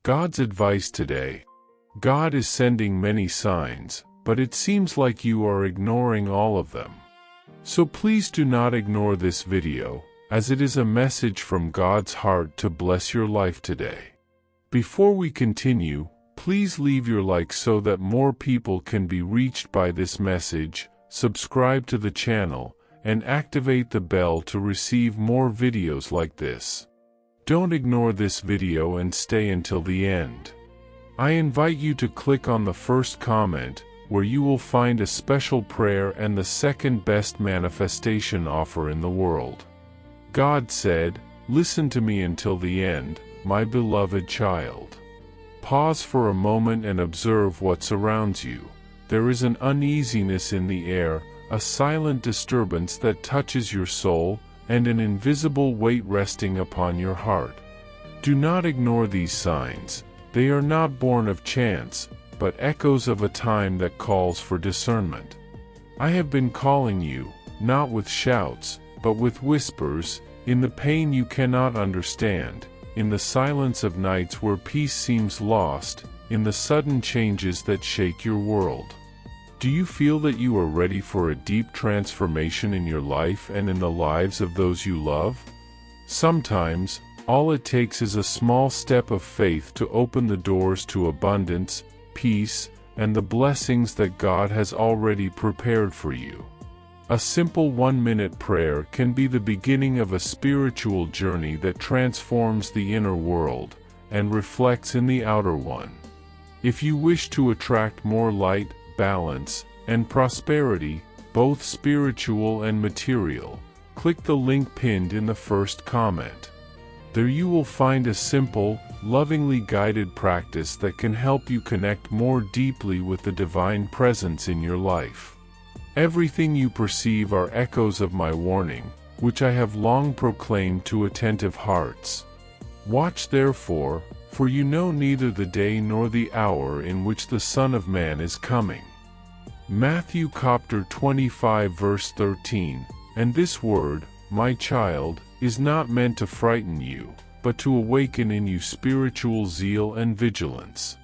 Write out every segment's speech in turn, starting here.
God's advice today. God is sending many signs, but it seems like you are ignoring all of them. So please do not ignore this video, as it is a message from God's heart to bless your life today. Before we continue, please leave your like so that more people can be reached by this message, subscribe to the channel, and activate the bell to receive more videos like this. Don't ignore this video and stay until the end. I invite you to click on the first comment, where you will find a special prayer and the second best manifestation offer in the world. God said, "Listen to me until the end, my beloved child." Pause for a moment and observe what surrounds you. There is an uneasiness in the air, a silent disturbance that touches your soul, and an invisible weight resting upon your heart. Do not ignore these signs. They are not born of chance, but echoes of a time that calls for discernment. I have been calling you, not with shouts, but with whispers, in the pain you cannot understand, in the silence of nights where peace seems lost, in the sudden changes that shake your world. Do you feel that you are ready for a deep transformation in your life and in the lives of those you love? Sometimes, all it takes is a small step of faith to open the doors to abundance, peace, and the blessings that God has already prepared for you. A simple 1-minute prayer can be the beginning of a spiritual journey that transforms the inner world and reflects in the outer one. If you wish to attract more light, balance, and prosperity, both spiritual and material, click the link pinned in the first comment. There you will find a simple, lovingly guided practice that can help you connect more deeply with the divine presence in your life. Everything you perceive are echoes of my warning, which I have long proclaimed to attentive hearts. Watch therefore, for you know neither the day nor the hour in which the Son of Man is coming. Matthew chapter 25 verse 13, and this word, my child, is not meant to frighten you, but to awaken in you spiritual zeal and vigilance.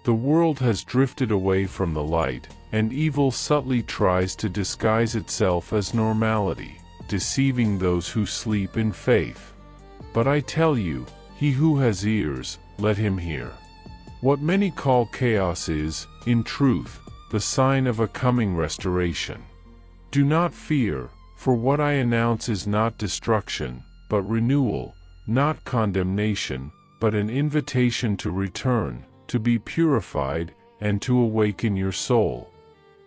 The world has drifted away from the light, and evil subtly tries to disguise itself as normality, deceiving those who sleep in faith. But I tell you, he who has ears, let him hear. What many call chaos is, in truth, the sign of a coming restoration. Do not fear, for what I announce is not destruction, but renewal, not condemnation, but an invitation to return, to be purified, and to awaken your soul.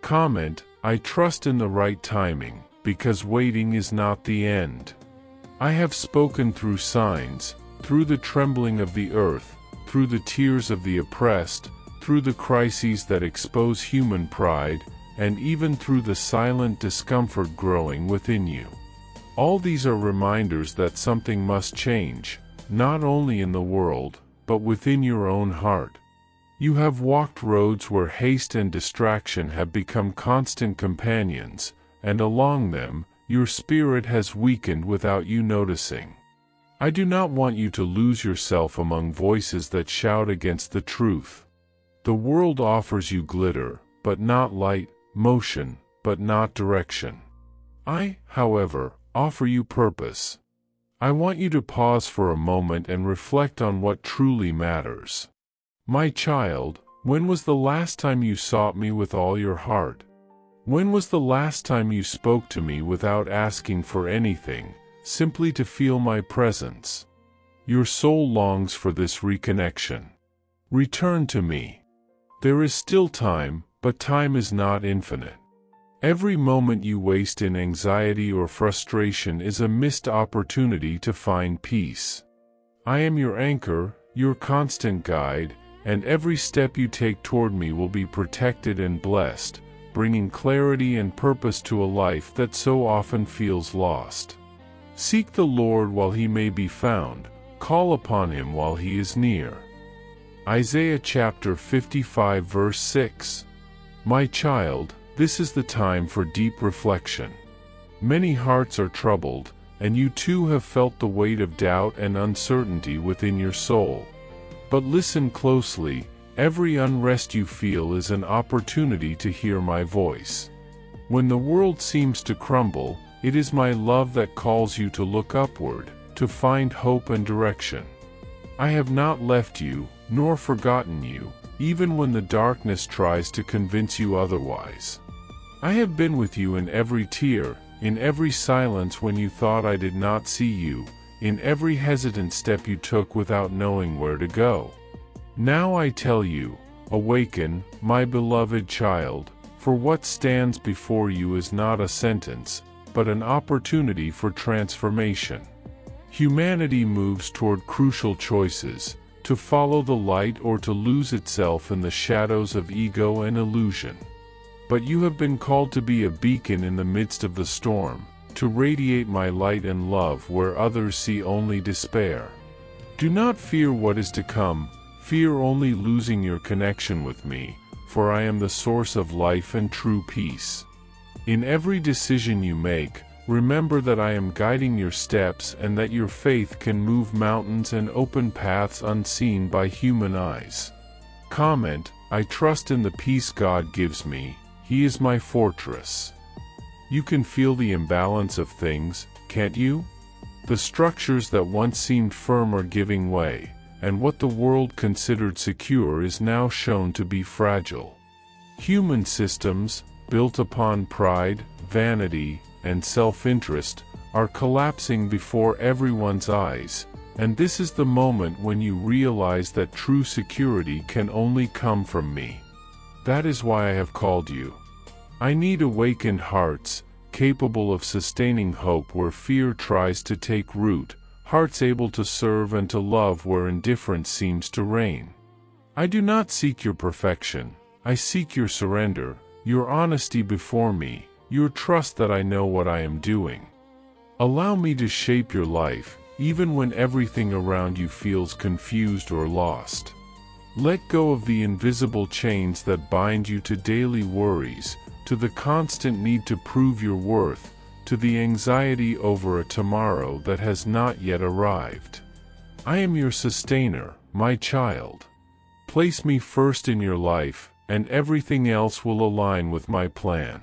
Comment, I trust in the right timing, because waiting is not the end. I have spoken through signs, through the trembling of the earth, through the tears of the oppressed, through the crises that expose human pride, and even through the silent discomfort growing within you. All these are reminders that something must change, not only in the world, but within your own heart. You have walked roads where haste and distraction have become constant companions, and along them, your spirit has weakened without you noticing. I do not want you to lose yourself among voices that shout against the truth. The world offers you glitter, but not light, motion, but not direction. I, however, offer you purpose. I want you to pause for a moment and reflect on what truly matters. My child, when was the last time you sought me with all your heart? When was the last time you spoke to me without asking for anything, simply to feel my presence? Your soul longs for this reconnection. Return to me. There is still time, but time is not infinite. Every moment you waste in anxiety or frustration is a missed opportunity to find peace. I am your anchor, your constant guide, and every step you take toward me will be protected and blessed, bringing clarity and purpose to a life that so often feels lost. Seek the Lord while he may be found, call upon him while he is near. Isaiah chapter 55 verse 6. My child, this is the time for deep reflection. Many hearts are troubled, and you too have felt the weight of doubt and uncertainty within your soul. But listen closely, every unrest you feel is an opportunity to hear my voice. When the world seems to crumble, it is my love that calls you to look upward, to find hope and direction. I have not left you, nor forgotten you, even when the darkness tries to convince you otherwise. I have been with you in every tear, in every silence when you thought I did not see you, in every hesitant step you took without knowing where to go. Now I tell you, awaken, my beloved child, for what stands before you is not a sentence, but an opportunity for transformation. Humanity moves toward crucial choices, to follow the light or to lose itself in the shadows of ego and illusion. But you have been called to be a beacon in the midst of the storm, to radiate my light and love where others see only despair. Do not fear what is to come, fear only losing your connection with me, for I am the source of life and true peace. In every decision you make, remember that I am guiding your steps and that your faith can move mountains and open paths unseen by human eyes. Comment, I trust in the peace God gives me, He is my fortress. You can feel the imbalance of things, can't you? The structures that once seemed firm are giving way, and what the world considered secure is now shown to be fragile. Human systems, built upon pride, vanity, and self-interest, are collapsing before everyone's eyes, and this is the moment when you realize that true security can only come from me. That is why I have called you. I need awakened hearts, capable of sustaining hope where fear tries to take root, hearts able to serve and to love where indifference seems to reign. I do not seek your perfection, I seek your surrender, your honesty before me, your trust that I know what I am doing. Allow me to shape your life, even when everything around you feels confused or lost. Let go of the invisible chains that bind you to daily worries, to the constant need to prove your worth, to the anxiety over a tomorrow that has not yet arrived. I am your sustainer, my child. Place me first in your life, and everything else will align with my plan.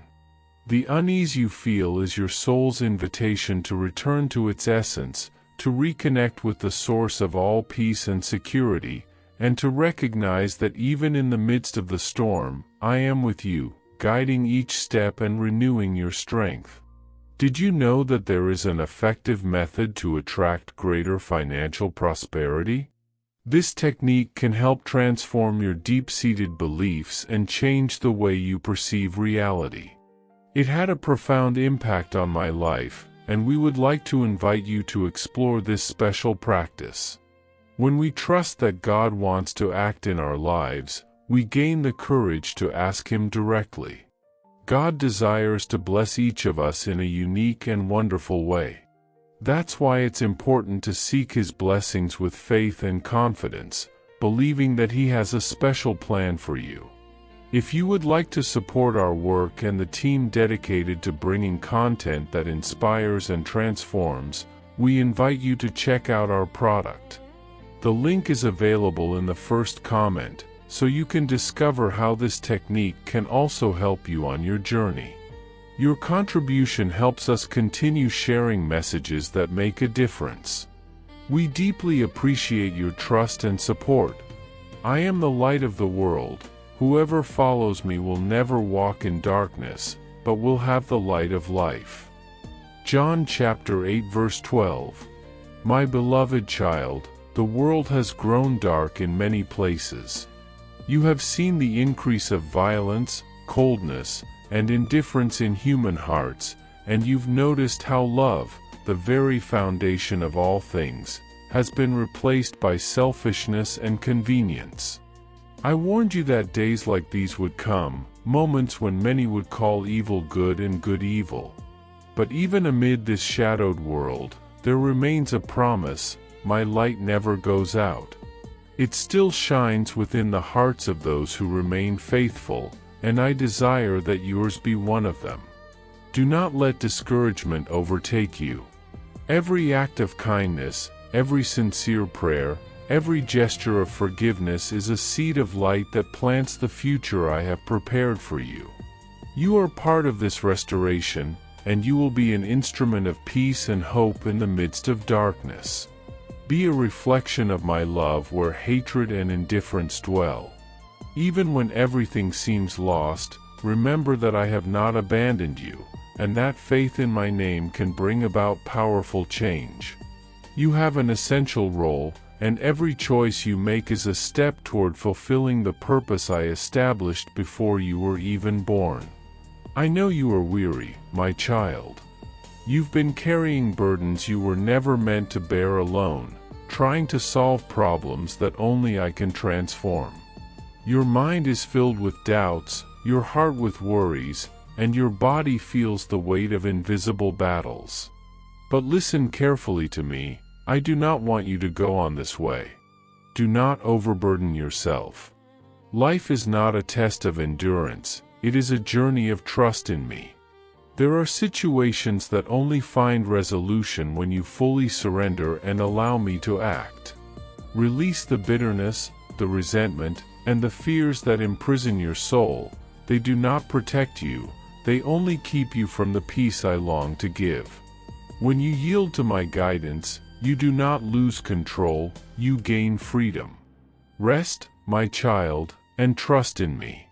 The unease you feel is your soul's invitation to return to its essence, to reconnect with the source of all peace and security, and to recognize that even in the midst of the storm, I am with you, guiding each step and renewing your strength. Did you know that there is an effective method to attract greater financial prosperity? This technique can help transform your deep-seated beliefs and change the way you perceive reality. It had a profound impact on my life, and we would like to invite you to explore this special practice. When we trust that God wants to act in our lives, we gain the courage to ask Him directly. God desires to bless each of us in a unique and wonderful way. That's why it's important to seek His blessings with faith and confidence, believing that He has a special plan for you. If you would like to support our work and the team dedicated to bringing content that inspires and transforms, we invite you to check out our product. The link is available in the first comment, so you can discover how this technique can also help you on your journey. Your contribution helps us continue sharing messages that make a difference. We deeply appreciate your trust and support. I am the light of the world. Whoever follows me will never walk in darkness, but will have the light of life. John chapter 8 verse 12. My beloved child, the world has grown dark in many places. You have seen the increase of violence, coldness, and indifference in human hearts, and you've noticed how love, the very foundation of all things, has been replaced by selfishness and convenience. I warned you that days like these would come, moments when many would call evil good and good evil. But even amid this shadowed world, there remains a promise: my light never goes out. It still shines within the hearts of those who remain faithful, and I desire that yours be one of them. Do not let discouragement overtake you. Every act of kindness, every sincere prayer, Every gesture of forgiveness is a seed of light that plants the future I have prepared for you. You are part of this restoration, and you will be an instrument of peace and hope in the midst of darkness. Be a reflection of my love where hatred and indifference dwell. Even when everything seems lost, remember that I have not abandoned you, and that faith in my name can bring about powerful change. You have an essential role, and every choice you make is a step toward fulfilling the purpose I established before you were even born. I know you are weary, my child. You've been carrying burdens you were never meant to bear alone, trying to solve problems that only I can transform. Your mind is filled with doubts, your heart with worries, and your body feels the weight of invisible battles. But listen carefully to me. I do not want you to go on this way. Do not overburden yourself. Life is not a test of endurance, it is a journey of trust in me. There are situations that only find resolution when you fully surrender and allow me to act. Release the bitterness, the resentment, and the fears that imprison your soul. They do not protect you, they only keep you from the peace I long to give. When you yield to my guidance, you do not lose control, you gain freedom. Rest, my child, and trust in me.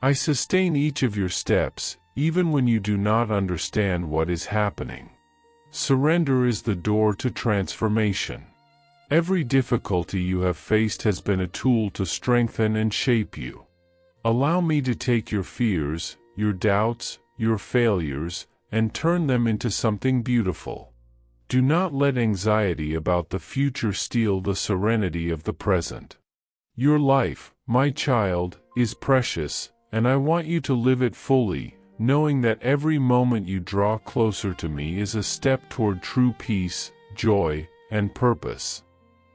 I sustain each of your steps, even when you do not understand what is happening. Surrender is the door to transformation. Every difficulty you have faced has been a tool to strengthen and shape you. Allow me to take your fears, your doubts, your failures, and turn them into something beautiful. Do not let anxiety about the future steal the serenity of the present. Your life, my child, is precious, and I want you to live it fully, knowing that every moment you draw closer to me is a step toward true peace, joy, and purpose.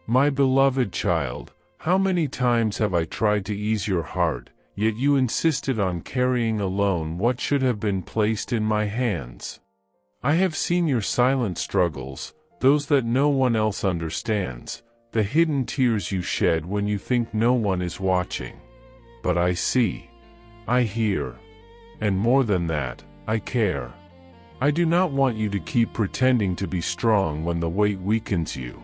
My beloved child, how many times have I tried to ease your heart, yet you insisted on carrying alone what should have been placed in my hands? I have seen your silent struggles, those that no one else understands, the hidden tears you shed when you think no one is watching. But I see. I hear. And more than that, I care. I do not want you to keep pretending to be strong when the weight weakens you.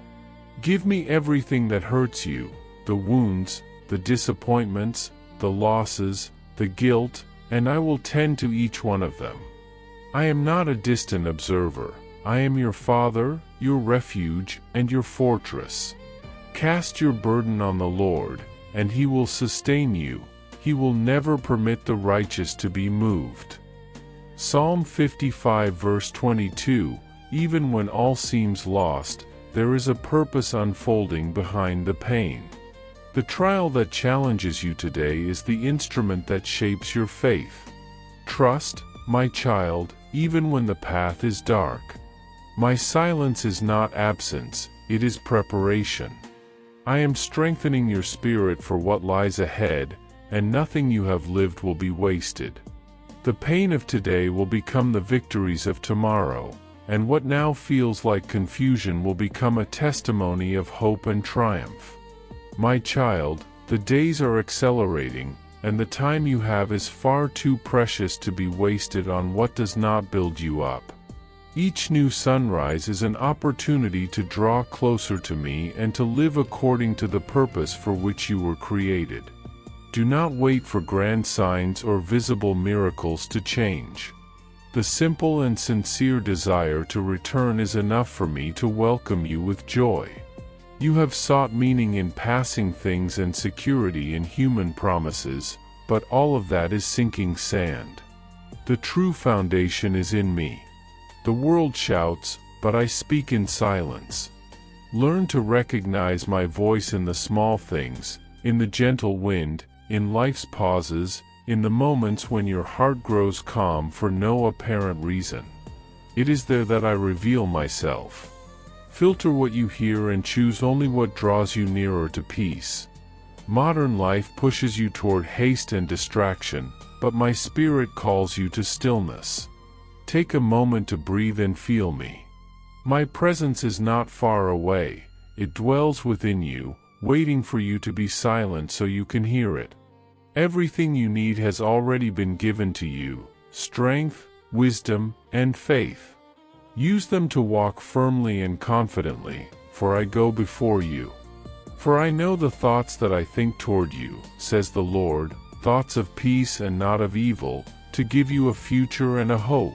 Give me everything that hurts you, the wounds, the disappointments, the losses, the guilt, and I will tend to each one of them. I am not a distant observer. I am your Father, your refuge, and your fortress. Cast your burden on the Lord, and He will sustain you. He will never permit the righteous to be moved. Psalm 55 verse 22, even when all seems lost, there is a purpose unfolding behind the pain. The trial that challenges you today is the instrument that shapes your faith. Trust, my child, even when the path is dark. My silence is not absence, it is preparation. I am strengthening your spirit for what lies ahead, and nothing you have lived will be wasted. The pain of today will become the victories of tomorrow, and what now feels like confusion will become a testimony of hope and triumph. My child, the days are accelerating, and the time you have is far too precious to be wasted on what does not build you up. Each new sunrise is an opportunity to draw closer to me and to live according to the purpose for which you were created. Do not wait for grand signs or visible miracles to change. The simple and sincere desire to return is enough for me to welcome you with joy. You have sought meaning in passing things and security in human promises, but all of that is sinking sand. The true foundation is in me. The world shouts, but I speak in silence. Learn to recognize my voice in the small things, in the gentle wind, in life's pauses, in the moments when your heart grows calm for no apparent reason. It is there that I reveal myself. Filter what you hear and choose only what draws you nearer to peace. Modern life pushes you toward haste and distraction, but my spirit calls you to stillness. Take a moment to breathe and feel me. My presence is not far away, it dwells within you, waiting for you to be silent so you can hear it. Everything you need has already been given to you: strength, wisdom, and faith. Use them to walk firmly and confidently, for I go before you. For I know the thoughts that I think toward you, says the Lord, thoughts of peace and not of evil, to give you a future and a hope.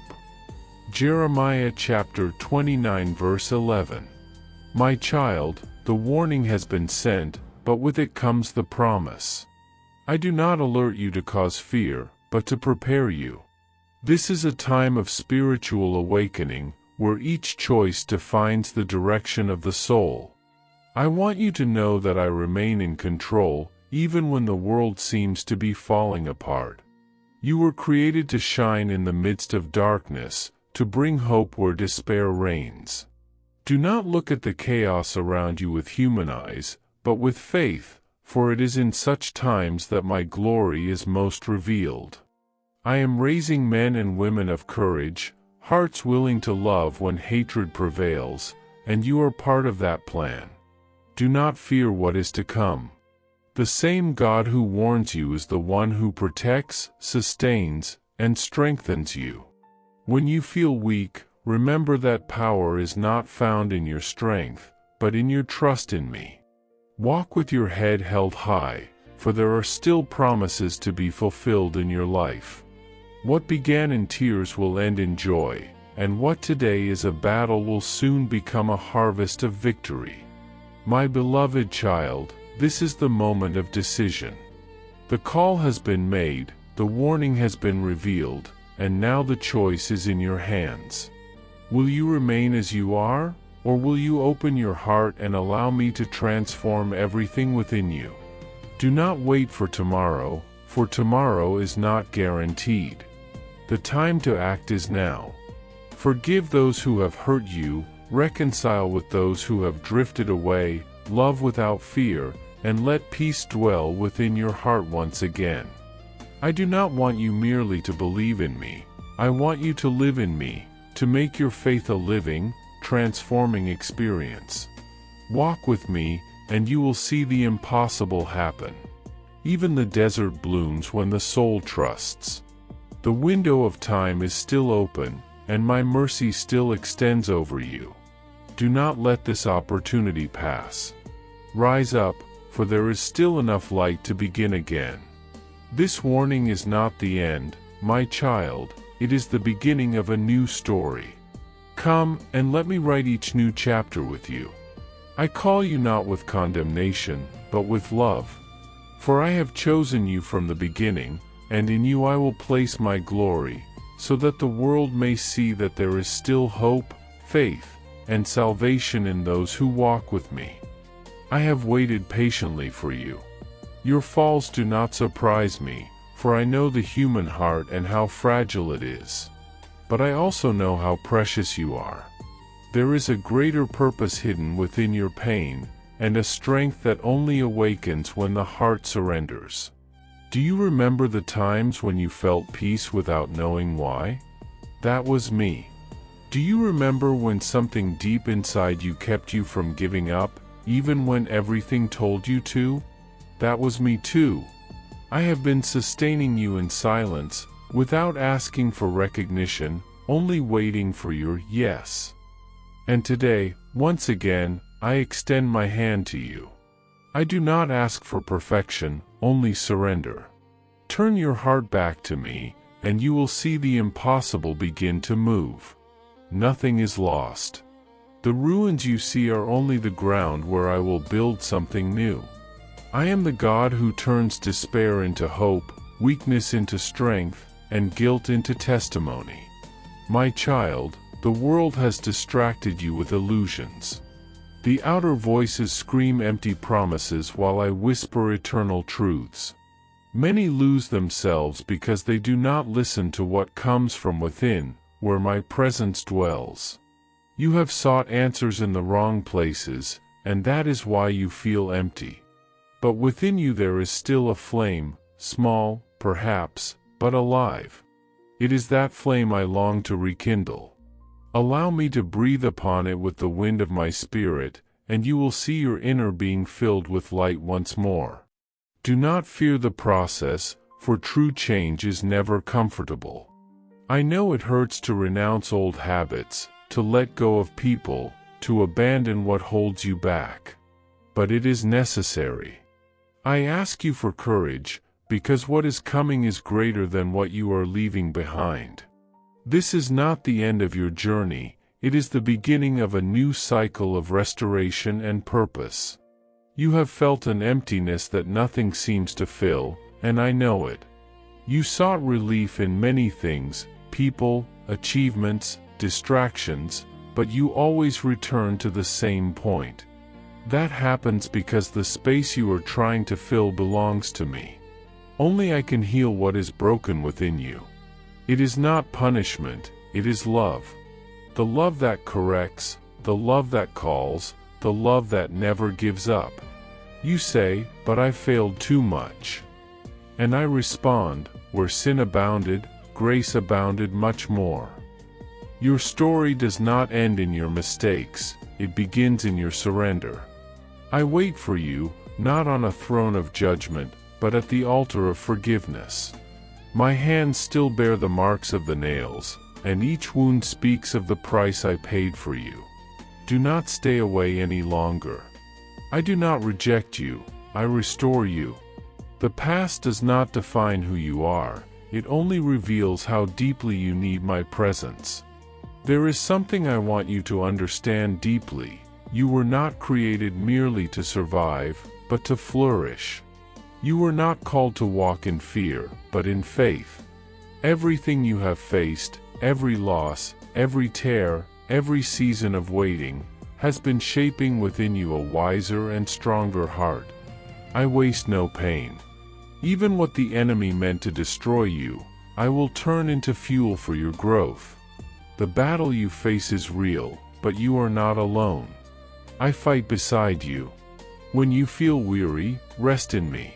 Jeremiah chapter 29 verse 11. My child, the warning has been sent, but with it comes the promise. I do not alert you to cause fear, but to prepare you. This is a time of spiritual awakening, where each choice defines the direction of the soul. I want you to know that I remain in control, even when the world seems to be falling apart. You were created to shine in the midst of darkness, to bring hope where despair reigns. Do not look at the chaos around you with human eyes, but with faith, for it is in such times that my glory is most revealed. I am raising men and women of courage, hearts willing to love when hatred prevails, and you are part of that plan. Do not fear what is to come. The same God who warns you is the one who protects, sustains, and strengthens you. When you feel weak, remember that power is not found in your strength, but in your trust in me. Walk with your head held high, for there are still promises to be fulfilled in your life. What began in tears will end in joy, and what today is a battle will soon become a harvest of victory. My beloved child, this is the moment of decision. The call has been made, the warning has been revealed, and now the choice is in your hands. Will you remain as you are, or will you open your heart and allow me to transform everything within you? Do not wait for tomorrow is not guaranteed. The time to act is now. Forgive those who have hurt you, reconcile with those who have drifted away, love without fear, and let peace dwell within your heart once again. I do not want you merely to believe in me. I want you to live in me, to make your faith a living, transforming experience. Walk with me, and you will see the impossible happen. Even the desert blooms when the soul trusts. The window of time is still open, and my mercy still extends over you. Do not let this opportunity pass. Rise up, for there is still enough light to begin again. This warning is not the end, my child, it is the beginning of a new story. Come, and let me write each new chapter with you. I call you not with condemnation, but with love. For I have chosen you from the beginning, and in you I will place my glory, so that the world may see that there is still hope, faith, and salvation in those who walk with me. I have waited patiently for you. Your falls do not surprise me, for I know the human heart and how fragile it is. But I also know how precious you are. There is a greater purpose hidden within your pain, and a strength that only awakens when the heart surrenders. Do you remember the times when you felt peace without knowing why? That was me. Do you remember when something deep inside you kept you from giving up, even when everything told you to? That was me too. I have been sustaining you in silence, without asking for recognition, only waiting for your yes. And today, once again, I extend my hand to you. I do not ask for perfection, only surrender. Turn your heart back to me, and you will see the impossible begin to move. Nothing is lost. The ruins you see are only the ground where I will build something new. I am the God who turns despair into hope, weakness into strength, and guilt into testimony. My child, the world has distracted you with illusions. The outer voices scream empty promises while I whisper eternal truths. Many lose themselves because they do not listen to what comes from within, where my presence dwells. You have sought answers in the wrong places, and that is why you feel empty. But within you there is still a flame, small, perhaps, but alive. It is that flame I long to rekindle. Allow me to breathe upon it with the wind of my spirit, and you will see your inner being filled with light once more. Do not fear the process, for true change is never comfortable. I know it hurts to renounce old habits, to let go of people, to abandon what holds you back. But it is necessary. I ask you for courage, because what is coming is greater than what you are leaving behind. This is not the end of your journey, it is the beginning of a new cycle of restoration and purpose. You have felt an emptiness that nothing seems to fill, and I know it. You sought relief in many things, people, achievements, distractions, but you always return to the same point. That happens because the space you are trying to fill belongs to me. Only I can heal what is broken within you. It is not punishment, it is love. The love that corrects, the love that calls, the love that never gives up. You say, "But I failed too much." And I respond, "Where sin abounded, grace abounded much more." Your story does not end in your mistakes, it begins in your surrender. I wait for you, not on a throne of judgment, but at the altar of forgiveness. My hands still bear the marks of the nails, and each wound speaks of the price I paid for you. Do not stay away any longer. I do not reject you, I restore you. The past does not define who you are, it only reveals how deeply you need my presence. There is something I want you to understand deeply. You were not created merely to survive, but to flourish. You were not called to walk in fear, but in faith. Everything you have faced, every loss, every tear, every season of waiting, has been shaping within you a wiser and stronger heart. I waste no pain. Even what the enemy meant to destroy you, I will turn into fuel for your growth. The battle you face is real, but you are not alone. I fight beside you. When you feel weary, rest in me.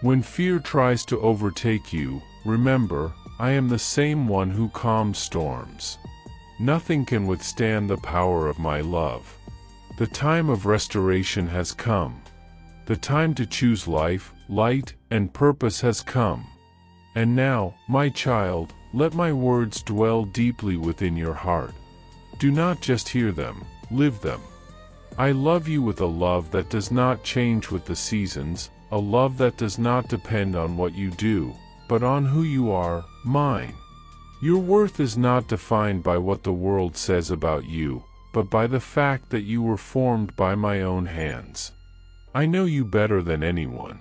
When fear tries to overtake you, remember, I am the same one who calms storms. Nothing can withstand the power of my love. The time of restoration has come. The time to choose life, light, and purpose has come. And now, my child, let my words dwell deeply within your heart. Do not just hear them, live them. I love you with a love that does not change with the seasons, a love that does not depend on what you do, but on who you are, mine. Your worth is not defined by what the world says about you, but by the fact that you were formed by my own hands. I know you better than anyone.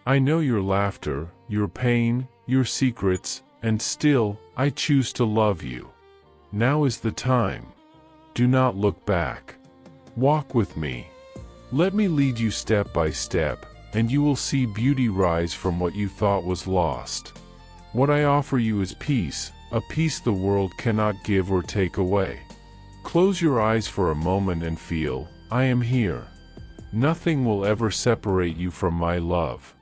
I know your laughter, your pain, your secrets, and still, I choose to love you. Now is the time. Do not look back. Walk with me. Let me lead you step by step, and you will see beauty rise from what you thought was lost. What I offer you is peace, a peace the world cannot give or take away. Close your eyes for a moment and feel, I am here. Nothing will ever separate you from my love.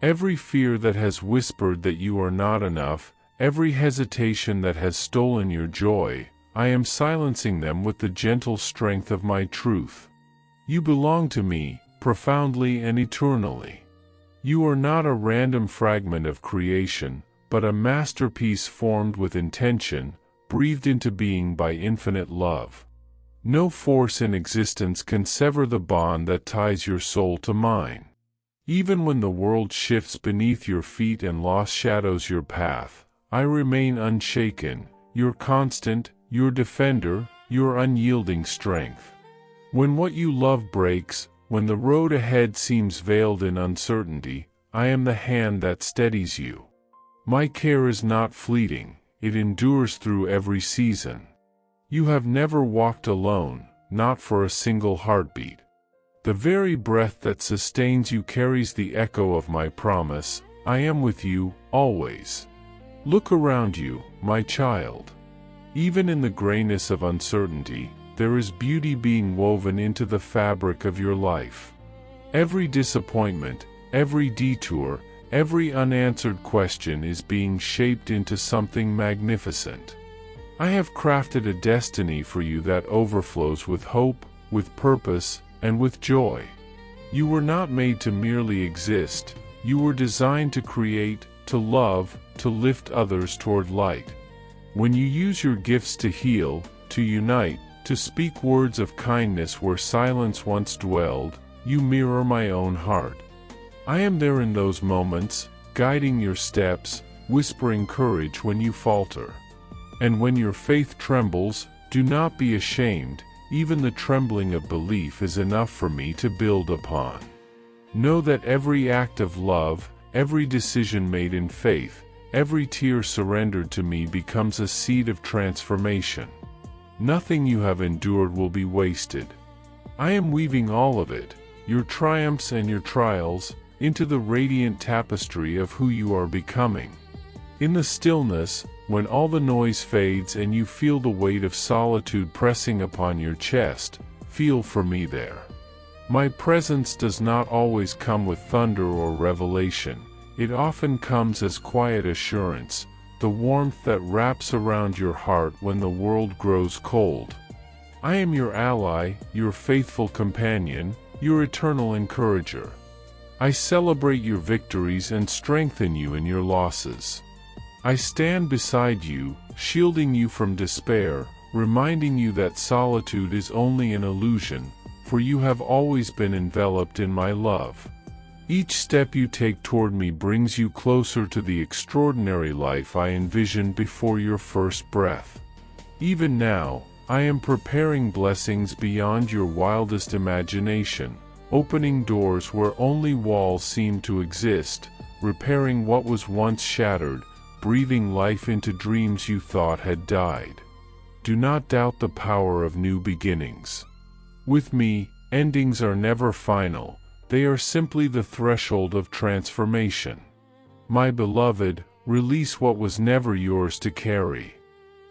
Every fear that has whispered that you are not enough, every hesitation that has stolen your joy, I am silencing them with the gentle strength of my truth. You belong to me, profoundly and eternally. You are not a random fragment of creation, but a masterpiece formed with intention, breathed into being by infinite love. No force in existence can sever the bond that ties your soul to mine. Even when the world shifts beneath your feet and loss shadows your path, I remain unshaken, your constant, your defender, your unyielding strength. When what you love breaks, when the road ahead seems veiled in uncertainty, I am the hand that steadies you. My care is not fleeting, it endures through every season. You have never walked alone, not for a single heartbeat. The very breath that sustains you carries the echo of my promise, I am with you, always. Look around you, my child. Even in the grayness of uncertainty, there is beauty being woven into the fabric of your life. Every disappointment, every detour, every unanswered question is being shaped into something magnificent. I have crafted a destiny for you that overflows with hope, with purpose, and with joy. You were not made to merely exist, you were designed to create, to love, to lift others toward light. When you use your gifts to heal, to unite, to speak words of kindness where silence once dwelled, you mirror my own heart. I am there in those moments, guiding your steps, whispering courage when you falter. And when your faith trembles, do not be ashamed, even the trembling of belief is enough for me to build upon. Know that every act of love, every decision made in faith, every tear surrendered to me becomes a seed of transformation. Nothing you have endured will be wasted. I am weaving all of it, your triumphs and your trials, into the radiant tapestry of who you are becoming. In the stillness, when all the noise fades and you feel the weight of solitude pressing upon your chest, feel for me there. My presence does not always come with thunder or revelation. It often comes as quiet assurance, the warmth that wraps around your heart when the world grows cold. I am your ally, your faithful companion, your eternal encourager. I celebrate your victories and strengthen you in your losses. I stand beside you, shielding you from despair, reminding you that solitude is only an illusion, for you have always been enveloped in my love. Each step you take toward me brings you closer to the extraordinary life I envisioned before your first breath. Even now, I am preparing blessings beyond your wildest imagination, opening doors where only walls seem to exist, repairing what was once shattered, breathing life into dreams you thought had died. Do not doubt the power of new beginnings. With me, endings are never final, they are simply the threshold of transformation. My beloved, release what was never yours to carry.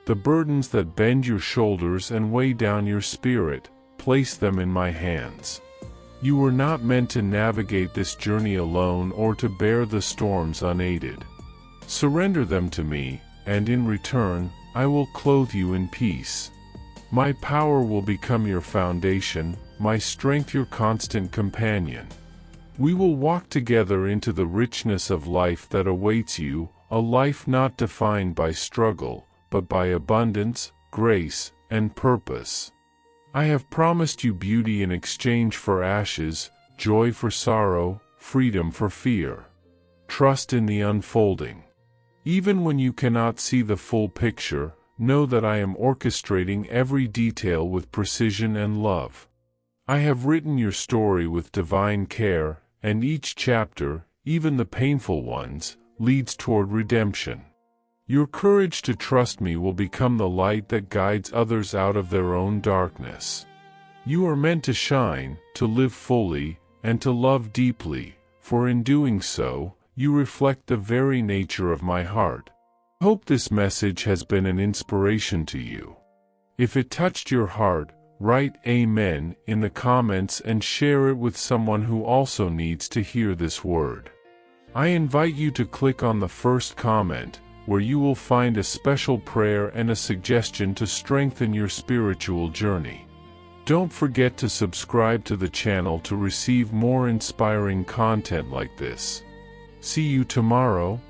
The burdens that bend your shoulders and weigh down your spirit, place them in my hands. You were not meant to navigate this journey alone or to bear the storms unaided. Surrender them to me, and in return, I will clothe you in peace. My power will become your foundation, my strength your constant companion. We will walk together into the richness of life that awaits you, a life not defined by struggle, but by abundance, grace, and purpose. I have promised you beauty in exchange for ashes, joy for sorrow, freedom for fear. Trust in the unfolding. Even when you cannot see the full picture, know that I am orchestrating every detail with precision and love. I have written your story with divine care, and each chapter, even the painful ones, leads toward redemption. Your courage to trust me will become the light that guides others out of their own darkness. You are meant to shine, to live fully, and to love deeply, for in doing so, you reflect the very nature of my heart. I hope this message has been an inspiration to you. If it touched your heart, write Amen in the comments and share it with someone who also needs to hear this word. I invite you to click on the first comment, where you will find a special prayer and a suggestion to strengthen your spiritual journey. Don't forget to subscribe to the channel to receive more inspiring content like this. See you tomorrow.